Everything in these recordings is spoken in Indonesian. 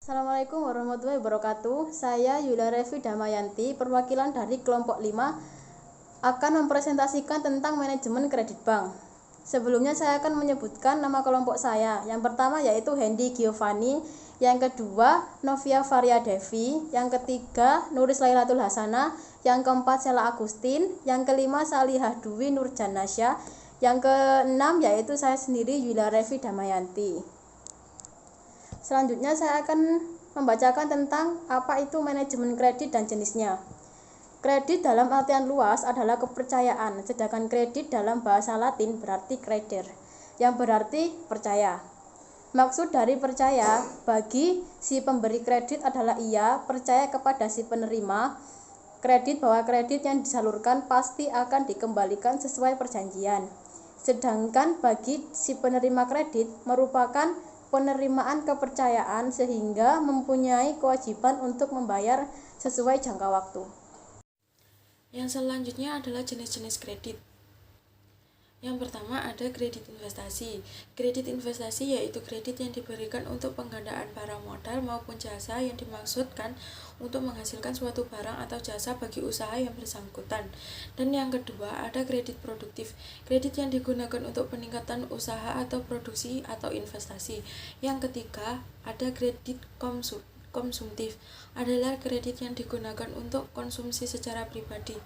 Assalamualaikum warahmatullahi wabarakatuh. Saya Yulia Revi Damayanti, perwakilan dari kelompok 5, akan mempresentasikan tentang manajemen kredit bank. Sebelumnya saya akan menyebutkan nama kelompok saya. Yang pertama yaitu Hendy Giovanni, yang kedua Novia Varia Devi, yang ketiga Nuris Lailatul Hasanah, yang keempat Sela Agustin, yang kelima Salihah Dwi Nurjanasya, yang keenam yaitu saya sendiri Yulia Revi Damayanti. Selanjutnya saya akan membacakan tentang apa itu manajemen kredit dan jenisnya. Kredit dalam artian luas adalah kepercayaan, sedangkan kredit dalam bahasa Latin berarti creder, yang berarti percaya. Maksud dari percaya bagi si pemberi kredit adalah ia percaya kepada si penerima kredit bahwa kredit yang disalurkan pasti akan dikembalikan sesuai perjanjian. Sedangkan bagi si penerima kredit merupakan penerimaan kepercayaan sehingga mempunyai kewajiban untuk membayar sesuai jangka waktu. Yang selanjutnya adalah jenis-jenis kredit. Yang pertama ada kredit investasi. Kredit investasi yaitu kredit yang diberikan untuk penggandaan barang modal maupun jasa yang dimaksudkan untuk menghasilkan suatu barang atau jasa bagi usaha yang bersangkutan. Dan yang kedua ada kredit produktif. Kredit yang digunakan untuk peningkatan usaha atau produksi atau investasi. Yang ketiga ada kredit konsumtif, adalah kredit yang digunakan untuk konsumsi secara pribadi.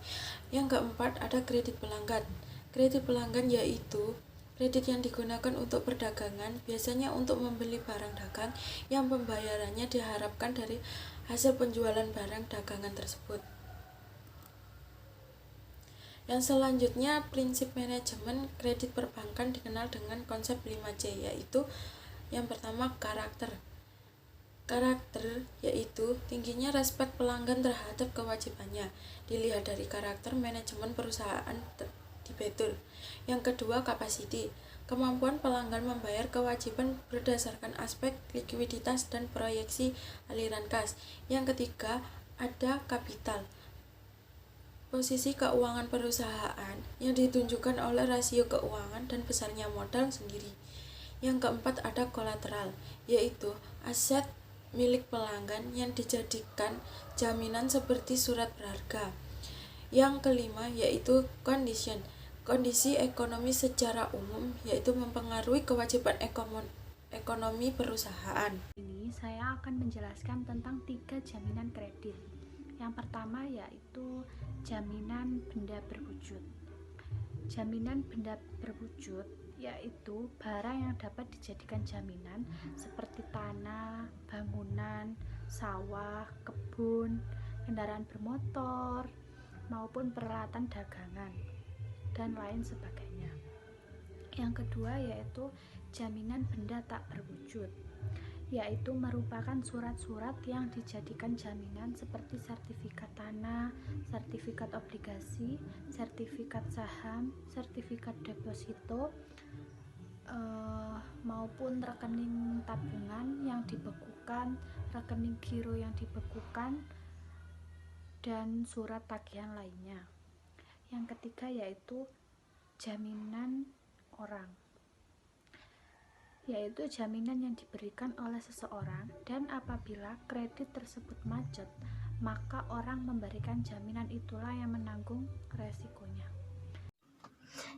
Yang keempat ada kredit pelanggan. Kredit pelanggan yaitu kredit yang digunakan untuk perdagangan, biasanya untuk membeli barang dagang yang pembayarannya diharapkan dari hasil penjualan barang dagangan tersebut. Yang selanjutnya prinsip manajemen kredit perbankan dikenal dengan konsep 5C, yaitu yang pertama karakter. Karakter yaitu tingginya respek pelanggan terhadap kewajibannya, dilihat dari karakter manajemen perusahaan diatur. Yang kedua kapasiti, kemampuan pelanggan membayar kewajiban berdasarkan aspek likuiditas dan proyeksi aliran kas. Yang ketiga ada kapital, posisi keuangan perusahaan yang ditunjukkan oleh rasio keuangan dan besarnya modal sendiri. Yang keempat ada kolateral, yaitu aset milik pelanggan yang dijadikan jaminan seperti surat berharga. Yang kelima yaitu condition, kondisi ekonomi secara umum, yaitu mempengaruhi kewajiban ekonomi perusahaan. Ini saya akan menjelaskan tentang 3 jaminan kredit. Yang pertama yaitu jaminan benda berwujud. Jaminan benda berwujud yaitu barang yang dapat dijadikan jaminan seperti tanah, bangunan, sawah, kebun, kendaraan bermotor, maupun peralatan dagangan, dan lain sebagainya. Yang kedua yaitu jaminan benda tak berwujud, yaitu merupakan surat-surat yang dijadikan jaminan seperti sertifikat tanah, sertifikat obligasi, sertifikat saham, sertifikat deposito, maupun rekening tabungan yang dibekukan, rekening giro yang dibekukan, dan surat tagihan lainnya. Yang ketiga yaitu jaminan orang, yaitu jaminan yang diberikan oleh seseorang, dan apabila kredit tersebut macet, maka orang memberikan jaminan itulah yang menanggung resikonya.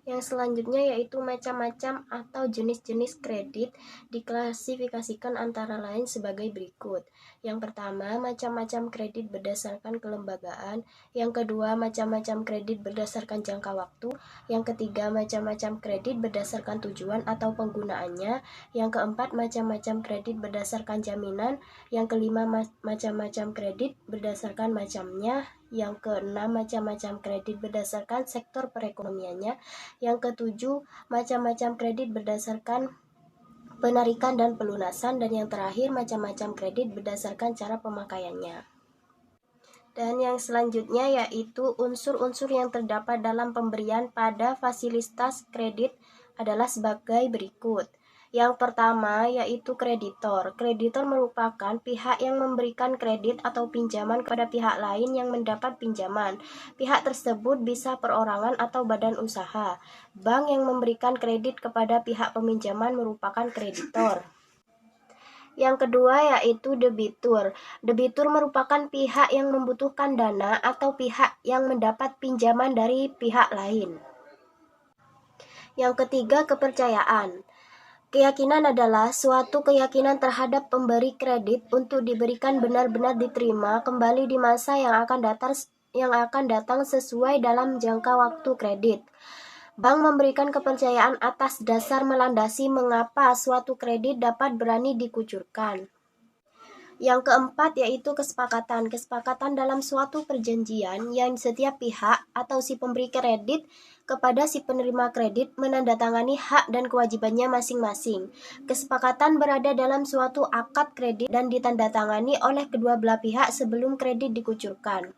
Yang selanjutnya yaitu macam-macam atau jenis-jenis kredit diklasifikasikan antara lain sebagai berikut. Yang pertama, macam-macam kredit berdasarkan kelembagaan. Yang kedua, macam-macam kredit berdasarkan jangka waktu. Yang ketiga, macam-macam kredit berdasarkan tujuan atau penggunaannya. Yang keempat, macam-macam kredit berdasarkan jaminan. Yang kelima, macam-macam kredit berdasarkan macamnya. Yang keenam, macam-macam kredit berdasarkan sektor perekonomiannya. Yang ketujuh, macam-macam kredit berdasarkan penarikan dan pelunasan. Dan yang terakhir, macam-macam kredit berdasarkan cara pemakaiannya. Dan yang selanjutnya yaitu unsur-unsur yang terdapat dalam pemberian pada fasilitas kredit adalah sebagai berikut. Yang pertama yaitu kreditor. Kreditor merupakan pihak yang memberikan kredit atau pinjaman kepada pihak lain yang mendapat pinjaman. Pihak tersebut bisa perorangan atau badan usaha. Bank yang memberikan kredit kepada pihak peminjaman merupakan kreditor. Yang kedua yaitu debitur. Debitur merupakan pihak yang membutuhkan dana atau pihak yang mendapat pinjaman dari pihak lain. Yang ketiga, kepercayaan. Keyakinan adalah suatu keyakinan terhadap pemberi kredit untuk diberikan benar-benar diterima kembali di masa yang akan datang sesuai dalam jangka waktu kredit. Bank memberikan kepercayaan atas dasar melandasi mengapa suatu kredit dapat berani dikucurkan. Yang keempat yaitu kesepakatan. Kesepakatan dalam suatu perjanjian yang setiap pihak atau si pemberi kredit kepada si penerima kredit menandatangani hak dan kewajibannya masing-masing. Kesepakatan berada dalam suatu akad kredit dan ditandatangani oleh kedua belah pihak sebelum kredit dikucurkan.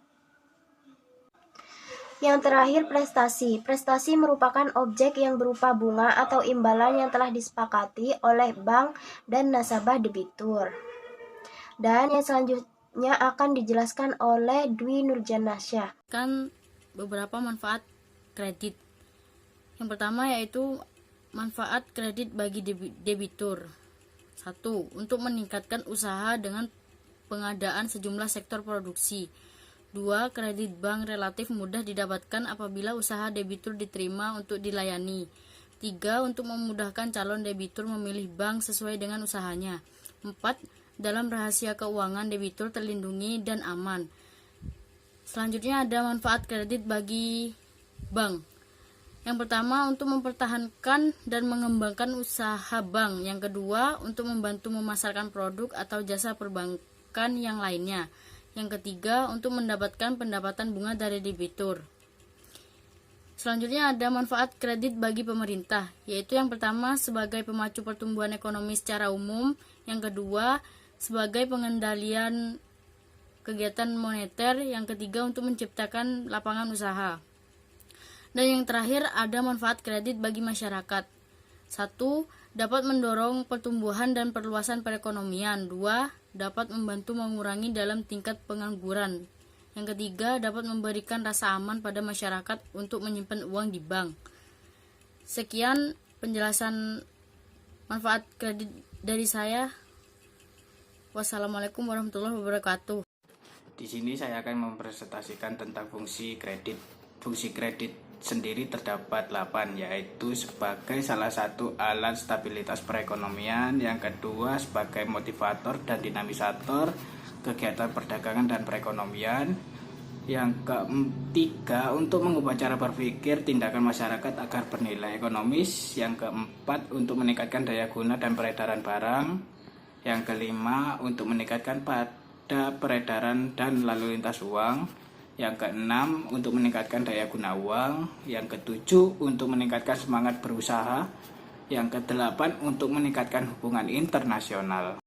Yang terakhir, prestasi. Prestasi merupakan objek yang berupa bunga atau imbalan yang telah disepakati oleh bank dan nasabah debitur. Dan yang selanjutnya akan dijelaskan oleh Dwi Nurjanasya. Kan beberapa manfaat kredit. Yang pertama yaitu manfaat kredit bagi debitur. 1. Untuk meningkatkan usaha dengan pengadaan sejumlah sektor produksi. 2. Kredit bank relatif mudah didapatkan apabila usaha debitur diterima untuk dilayani. 3. Untuk memudahkan calon debitur memilih bank sesuai dengan usahanya. 4. Dalam rahasia keuangan debitur terlindungi dan aman. Selanjutnya ada manfaat kredit bagi bank. Yang pertama, untuk mempertahankan dan mengembangkan usaha bank. Yang kedua, untuk membantu memasarkan produk atau jasa perbankan yang lainnya. Yang ketiga, untuk mendapatkan pendapatan bunga dari debitur. Selanjutnya ada manfaat kredit bagi pemerintah, yaitu yang pertama sebagai pemacu pertumbuhan ekonomi secara umum, yang kedua sebagai pengendalian kegiatan moneter, yang ketiga untuk menciptakan lapangan usaha. Dan yang terakhir ada manfaat kredit bagi masyarakat. 1. Dapat mendorong pertumbuhan dan perluasan perekonomian. 2. Dapat membantu mengurangi dalam tingkat pengangguran. Yang ketiga, dapat memberikan rasa aman pada masyarakat untuk menyimpan uang di bank. Sekian penjelasan manfaat kredit dari saya. Wassalamualaikum warahmatullahi wabarakatuh. Di sini saya akan mempresentasikan tentang fungsi kredit. Fungsi kredit sendiri terdapat 8, yaitu sebagai salah satu alat stabilitas perekonomian, yang kedua sebagai motivator dan dinamisator kegiatan perdagangan dan perekonomian, yang ketiga untuk mengubah cara berpikir tindakan masyarakat agar bernilai ekonomis, yang keempat untuk meningkatkan daya guna dan peredaran barang, yang kelima untuk meningkatkan pada peredaran dan lalu lintas uang, yang keenam untuk meningkatkan daya guna uang, yang ketujuh untuk meningkatkan semangat berusaha, yang kedelapan untuk meningkatkan hubungan internasional.